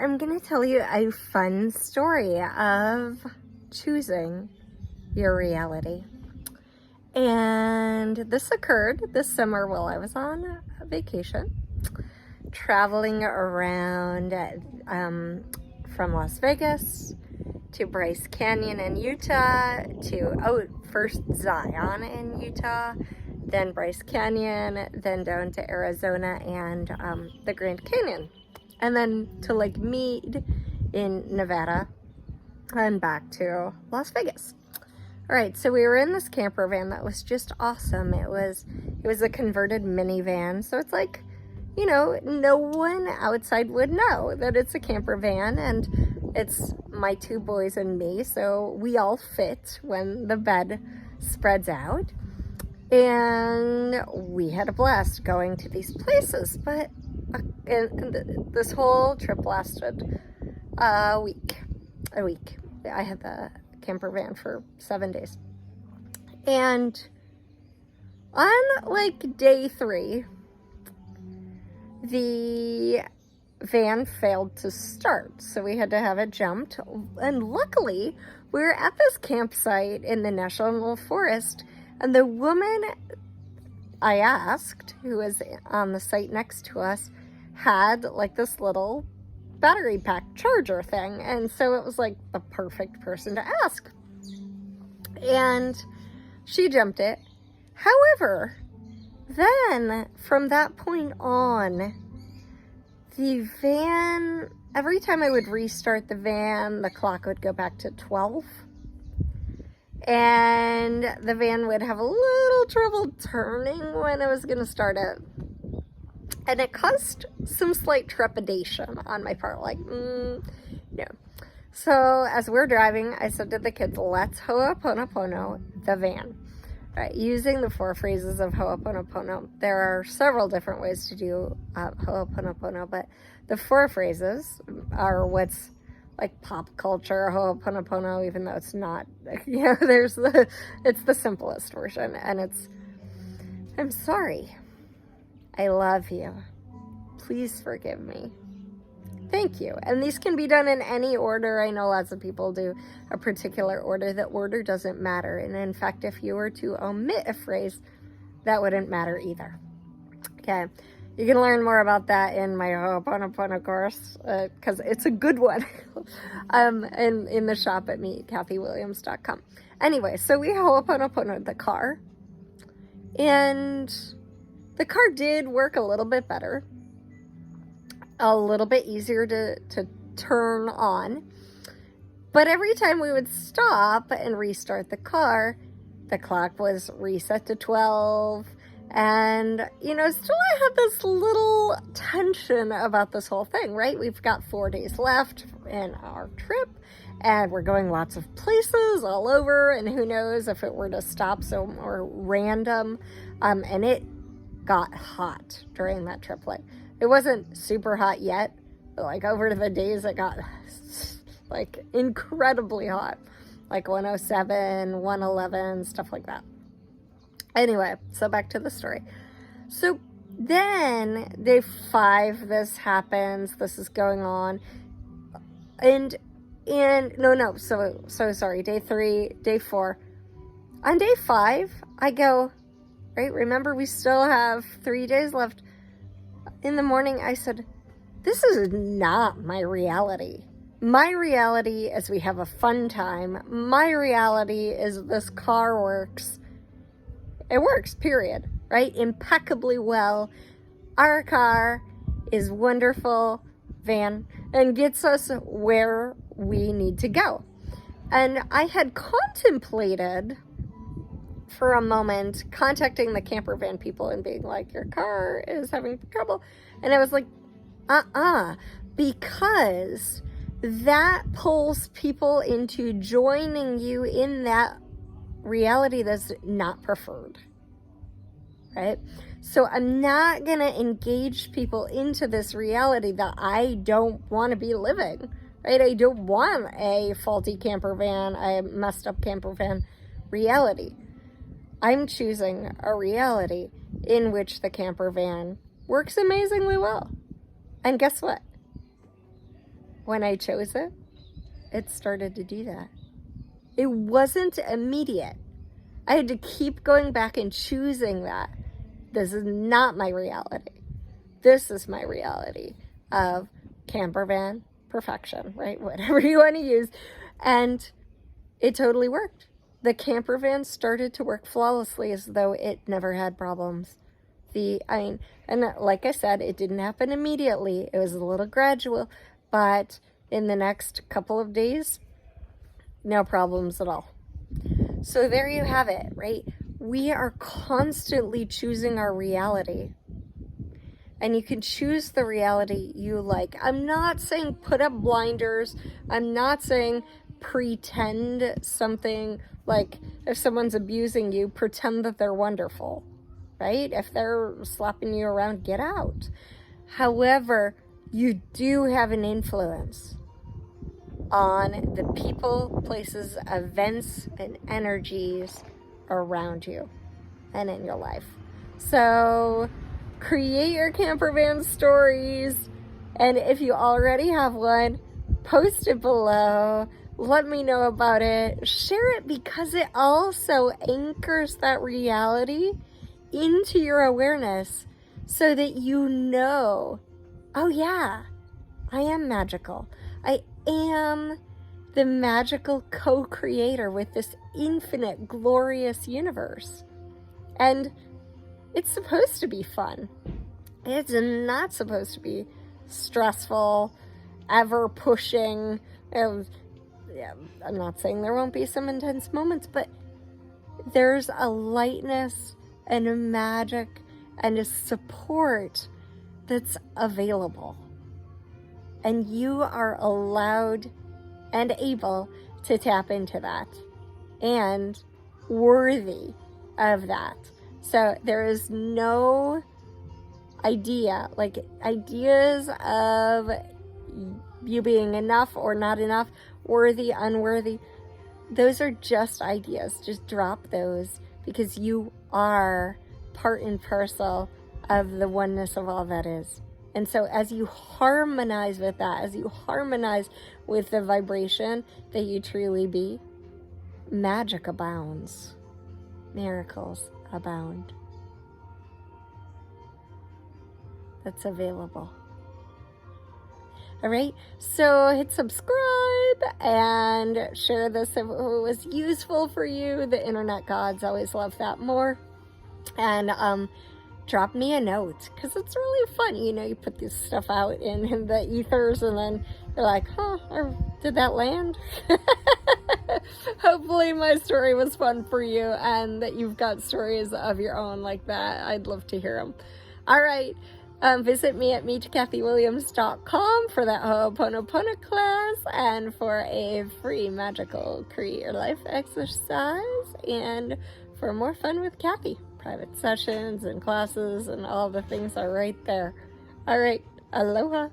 I'm going to tell you a fun story of choosing your reality. And this occurred this summer while I was on vacation, traveling around from Las Vegas to Bryce Canyon in Utah to, first Zion in Utah, then Bryce Canyon, then down to Arizona and the Grand Canyon. And then to Lake Mead in Nevada and back to Las Vegas. All right, so we were in this camper van that was just awesome. It was a converted minivan, so it's like, you know, no one outside would know that it's a camper van, and it's my two boys and me, so we all fit when the bed spreads out. And we had a blast going to these places, but this whole trip lasted a week. I had the camper van for 7 days. And on like day 3, the van failed to start, so we had to have it jumped. And luckily, we were at this campsite in the National Forest, and the woman I asked, who was on the site next to us, had like this little battery pack charger thing, and so it was like the perfect person to ask. And she jumped it. However, then from that point on, the van, every time I would restart the van, the clock would go back to 12. And the van would have a little trouble turning when I was going to start it. And it caused some slight trepidation on my part, like, no. So as we're driving, I said to the kids, let's Ho'oponopono the van. Right, using the 4 phrases of Ho'oponopono. There are several different ways to do Ho'oponopono, but the 4 phrases are what's like pop culture Ho'oponopono, even though it's not, you know, it's the simplest version, and it's, I'm sorry, I love you, please forgive me, thank you. And these can be done in any order. I know lots of people do a particular order. The order doesn't matter, and in fact, if you were to omit a phrase, that wouldn't matter either. Okay. You can learn more about that in my Ho'oponopono course, because it's a good one, in the shop at meetkathyWilliams.com. Anyway, so we Ho'oponopono'd the car, and the car did work a little bit better, a little bit easier to turn on, but every time we would stop and restart the car, the clock was reset to 12. And, you know, still I had this little tension about this whole thing, right? We've got 4 days left in our trip, and we're going lots of places all over, and who knows if it were to stop somewhere random. And it got hot during that trip. Like, it wasn't super hot yet, but like over the days it got like incredibly hot, like 107, 111, stuff like that. Anyway, so back to the story. So then day 5, this happens, this is going on, and so sorry, day 3, day 4. On day 5, I go, right, remember we still have 3 days left. In the morning, I said, this is not my reality. My reality is we have a fun time. My reality is this car works. It works, period, right? Impeccably well. Our car is wonderful van and gets us where we need to go. And I had contemplated for a moment contacting the camper van people and being like, your car is having trouble. And I was like, because that pulls people into joining you in that reality that's not preferred, right? So I'm not going to engage people into this reality that I don't want to be living, right? I don't want a faulty camper van, a messed up camper van reality. I'm choosing a reality in which the camper van works amazingly well. And guess what? when I chose it, it started to do that. It wasn't immediate. I had to keep going back and choosing that. This is not my reality. This is my reality of camper van perfection, right? Whatever you want to use. And it totally worked. The camper van started to work flawlessly as though it never had problems. And like I said, it didn't happen immediately. It was a little gradual, but in the next couple of days, no problems at all. So there you have it, right? We are constantly choosing our reality. And you can choose the reality you like. I'm not saying put up blinders. I'm not saying pretend something, like if someone's abusing you, pretend that they're wonderful, right? If they're slapping you around, get out. However, you do have an influence on the people, places, events, and energies around you and in your life. So create your camper van stories, and if you already have one, post it below. Let me know about it. Share it, because it also anchors that reality into your awareness so that you know, oh yeah, I am magical. I am the magical co-creator with this infinite, glorious universe. And it's supposed to be fun. It's not supposed to be stressful, ever pushing. I'm not saying there won't be some intense moments, but there's a lightness and a magic and a support that's available. And you are allowed and able to tap into that and worthy of that. So there is no ideas of you being enough or not enough, worthy, unworthy. Those are just ideas. Just drop those, because you are part and parcel of the oneness of all that is. And so as you harmonize with that, as you harmonize with the vibration that you truly be, magic abounds. Miracles abound. That's available. All right, so hit subscribe and share this if it was useful for you. The internet gods always love that more. And drop me a note, because it's really fun. You know, you put this stuff out in the ethers, and then you're like, did that land? Hopefully my story was fun for you, and that you've got stories of your own like that. I'd love to hear them. All right. Visit me at meetkathyWilliams.com for that Ho'oponopono class and for a free magical create your life exercise, and for more fun with Kathy. Private sessions and classes and all the things are right there. All right. Aloha.